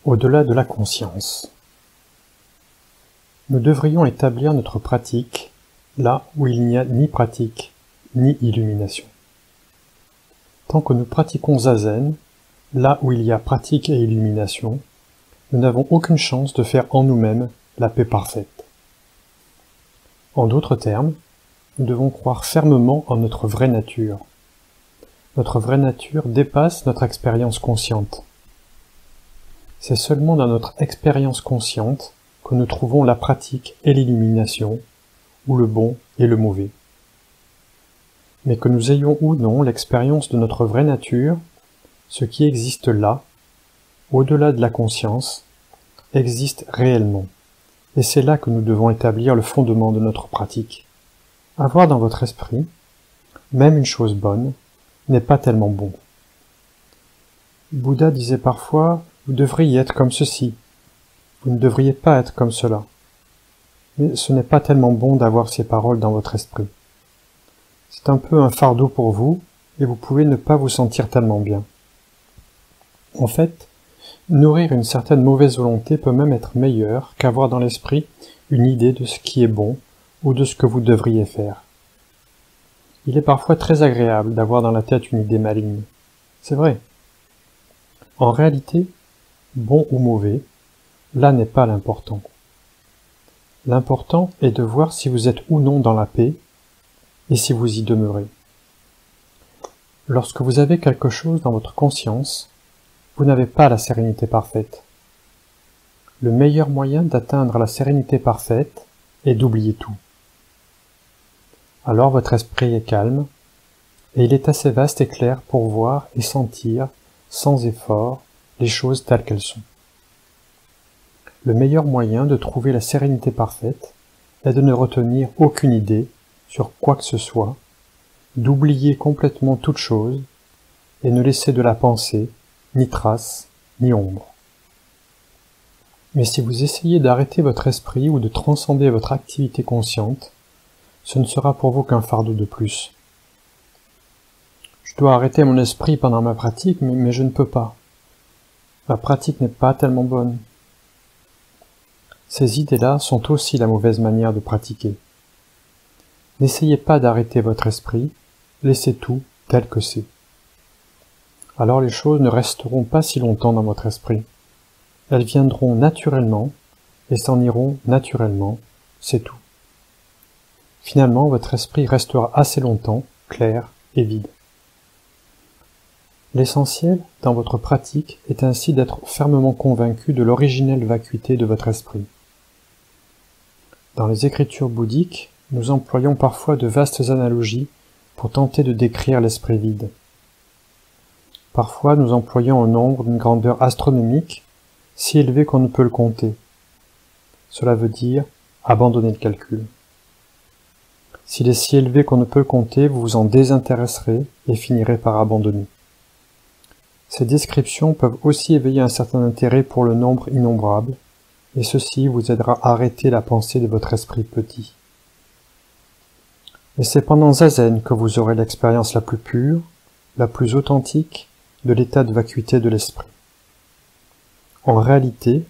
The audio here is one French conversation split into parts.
Au-delà de la conscience. Nous devrions établir notre pratique là où il n'y a ni pratique, ni illumination. Tant que nous pratiquons Zazen, là où il y a pratique et illumination, nous n'avons aucune chance de faire en nous-mêmes la paix parfaite. En d'autres termes, nous devons croire fermement en notre vraie nature. Notre vraie nature dépasse notre expérience consciente. C'est seulement dans notre expérience consciente que nous trouvons la pratique et l'illumination, ou le bon et le mauvais. Mais que nous ayons ou non l'expérience de notre vraie nature, ce qui existe là, au-delà de la conscience, existe réellement. Et c'est là que nous devons établir le fondement de notre pratique. Avoir dans votre esprit, même une chose bonne, n'est pas tellement bon. Bouddha disait parfois, vous devriez être comme ceci, vous ne devriez pas être comme cela. Mais ce n'est pas tellement bon d'avoir ces paroles dans votre esprit. C'est un peu un fardeau pour vous, et vous pouvez ne pas vous sentir tellement bien. En fait, nourrir une certaine mauvaise volonté peut même être meilleur qu'avoir dans l'esprit une idée de ce qui est bon ou de ce que vous devriez faire. Il est parfois très agréable d'avoir dans la tête une idée maligne. C'est vrai. En réalité, bon ou mauvais, là n'est pas l'important. L'important est de voir si vous êtes ou non dans la paix et si vous y demeurez. Lorsque vous avez quelque chose dans votre conscience, vous n'avez pas la sérénité parfaite. Le meilleur moyen d'atteindre la sérénité parfaite est d'oublier tout. Alors votre esprit est calme, et il est assez vaste et clair pour voir et sentir, sans effort, les choses telles qu'elles sont. Le meilleur moyen de trouver la sérénité parfaite est de ne retenir aucune idée sur quoi que ce soit, d'oublier complètement toute chose, et ne laisser de la pensée, ni trace, ni ombre. Mais si vous essayez d'arrêter votre esprit ou de transcender votre activité consciente, ce ne sera pour vous qu'un fardeau de plus. Je dois arrêter mon esprit pendant ma pratique, mais je ne peux pas. Ma pratique n'est pas tellement bonne. Ces idées-là sont aussi la mauvaise manière de pratiquer. N'essayez pas d'arrêter votre esprit, laissez tout tel que c'est. Alors les choses ne resteront pas si longtemps dans votre esprit. Elles viendront naturellement et s'en iront naturellement, c'est tout. Finalement, votre esprit restera assez longtemps clair et vide. L'essentiel dans votre pratique est ainsi d'être fermement convaincu de l'originelle vacuité de votre esprit. Dans les écritures bouddhiques, nous employons parfois de vastes analogies pour tenter de décrire l'esprit vide. Parfois, nous employons un nombre d'une grandeur astronomique, si élevé qu'on ne peut le compter. Cela veut dire abandonner le calcul. S'il est si élevé qu'on ne peut le compter, vous vous en désintéresserez et finirez par abandonner. Ces descriptions peuvent aussi éveiller un certain intérêt pour le nombre innombrable, et ceci vous aidera à arrêter la pensée de votre esprit petit. Et c'est pendant Zazen que vous aurez l'expérience la plus pure, la plus authentique de l'état de vacuité de l'esprit. En réalité,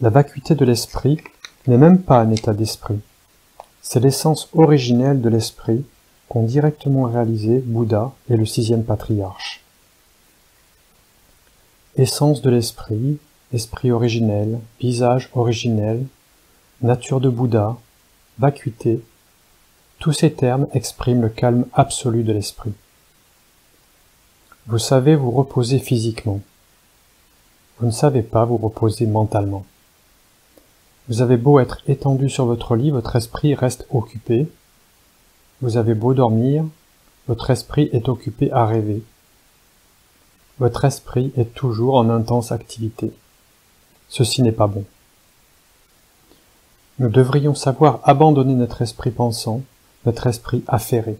la vacuité de l'esprit n'est même pas un état d'esprit. C'est l'essence originelle de l'esprit qu'ont directement réalisé Bouddha et le sixième patriarche. Essence de l'esprit, esprit originel, visage originel, nature de Bouddha, vacuité, tous ces termes expriment le calme absolu de l'esprit. Vous savez vous reposer physiquement. Vous ne savez pas vous reposer mentalement. Vous avez beau être étendu sur votre lit, votre esprit reste occupé. Vous avez beau dormir, votre esprit est occupé à rêver. Votre esprit est toujours en intense activité. Ceci n'est pas bon. Nous devrions savoir abandonner notre esprit pensant, notre esprit affairé.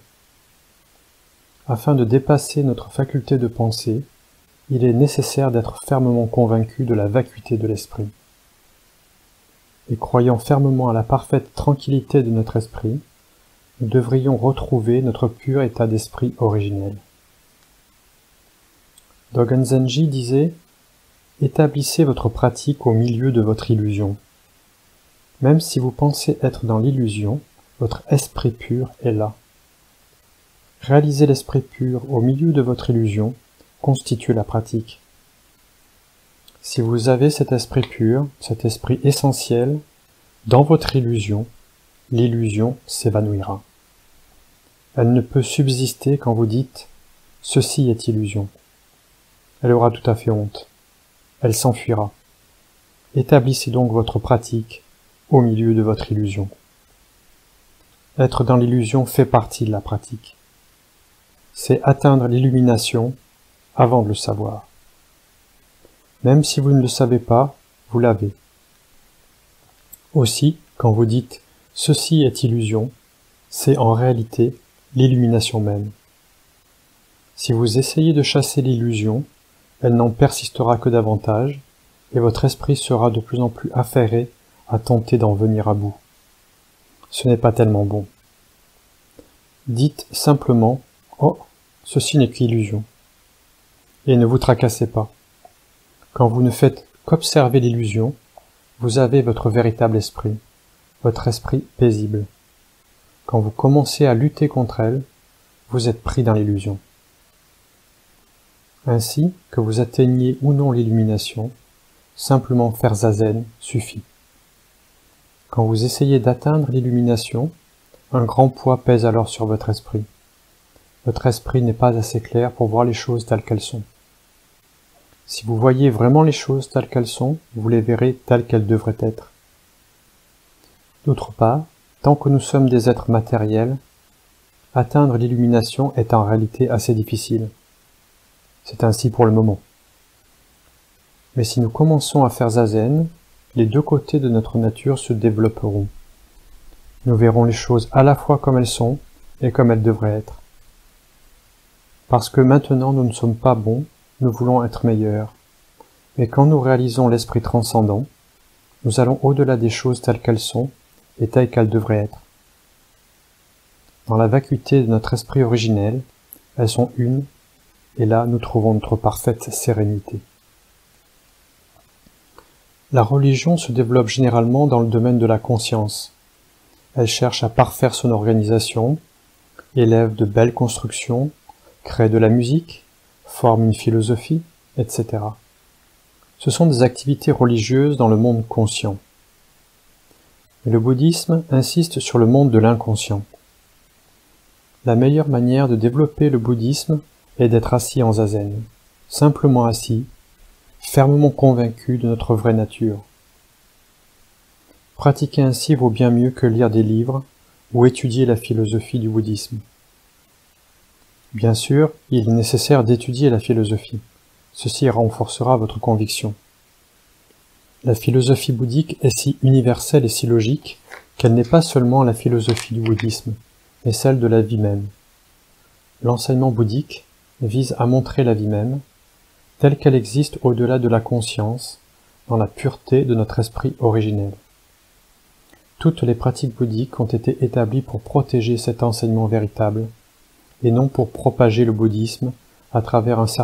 Afin de dépasser notre faculté de penser, il est nécessaire d'être fermement convaincu de la vacuité de l'esprit. Et croyant fermement à la parfaite tranquillité de notre esprit, nous devrions retrouver notre pur état d'esprit originel. Dogen Zenji disait Établissez votre pratique au milieu de votre illusion. Même si vous pensez être dans l'illusion, votre esprit pur est là. Réaliser l'esprit pur au milieu de votre illusion constitue la pratique. Si vous avez cet esprit pur, cet esprit essentiel, dans votre illusion, l'illusion s'évanouira. Elle ne peut subsister quand vous dites « ceci est illusion ». Elle aura tout à fait honte. Elle s'enfuira. Établissez donc votre pratique au milieu de votre illusion. Être dans l'illusion fait partie de la pratique. C'est atteindre l'illumination avant de le savoir. Même si vous ne le savez pas, vous l'avez. Aussi, quand vous dites « ceci est illusion », c'est en réalité l'illumination même. Si vous essayez de chasser l'illusion, elle n'en persistera que davantage, et votre esprit sera de plus en plus affairé à tenter d'en venir à bout. Ce n'est pas tellement bon. Dites simplement « Oh, ceci n'est qu'illusion » et ne vous tracassez pas. Quand vous ne faites qu'observer l'illusion, vous avez votre véritable esprit, votre esprit paisible. Quand vous commencez à lutter contre elle, vous êtes pris dans l'illusion. Ainsi, que vous atteigniez ou non l'illumination, simplement faire zazen suffit. Quand vous essayez d'atteindre l'illumination, un grand poids pèse alors sur votre esprit. Votre esprit n'est pas assez clair pour voir les choses telles qu'elles sont. Si vous voyez vraiment les choses telles qu'elles sont, vous les verrez telles qu'elles devraient être. D'autre part, tant que nous sommes des êtres matériels, atteindre l'illumination est en réalité assez difficile. C'est ainsi pour le moment. Mais si nous commençons à faire zazen, les deux côtés de notre nature se développeront. Nous verrons les choses à la fois comme elles sont et comme elles devraient être. Parce que maintenant nous ne sommes pas bons, nous voulons être meilleurs. Mais quand nous réalisons l'esprit transcendant, nous allons au-delà des choses telles qu'elles sont et telles qu'elles devraient être. Dans la vacuité de notre esprit originel, elles sont une, et là nous trouvons notre parfaite sérénité. La religion se développe généralement dans le domaine de la conscience. Elle cherche à parfaire son organisation, élève de belles constructions, crée de la musique, forme une philosophie, etc. Ce sont des activités religieuses dans le monde conscient. Mais le bouddhisme insiste sur le monde de l'inconscient. La meilleure manière de développer le bouddhisme est d'être assis en zazen, simplement assis, fermement convaincu de notre vraie nature. Pratiquer ainsi vaut bien mieux que lire des livres ou étudier la philosophie du bouddhisme. Bien sûr, il est nécessaire d'étudier la philosophie. Ceci renforcera votre conviction. La philosophie bouddhique est si universelle et si logique qu'elle n'est pas seulement la philosophie du bouddhisme, mais celle de la vie même. L'enseignement bouddhique vise à montrer la vie même, telle qu'elle existe au-delà de la conscience, dans la pureté de notre esprit originel. Toutes les pratiques bouddhiques ont été établies pour protéger cet enseignement véritable, et non pour propager le bouddhisme à travers un certain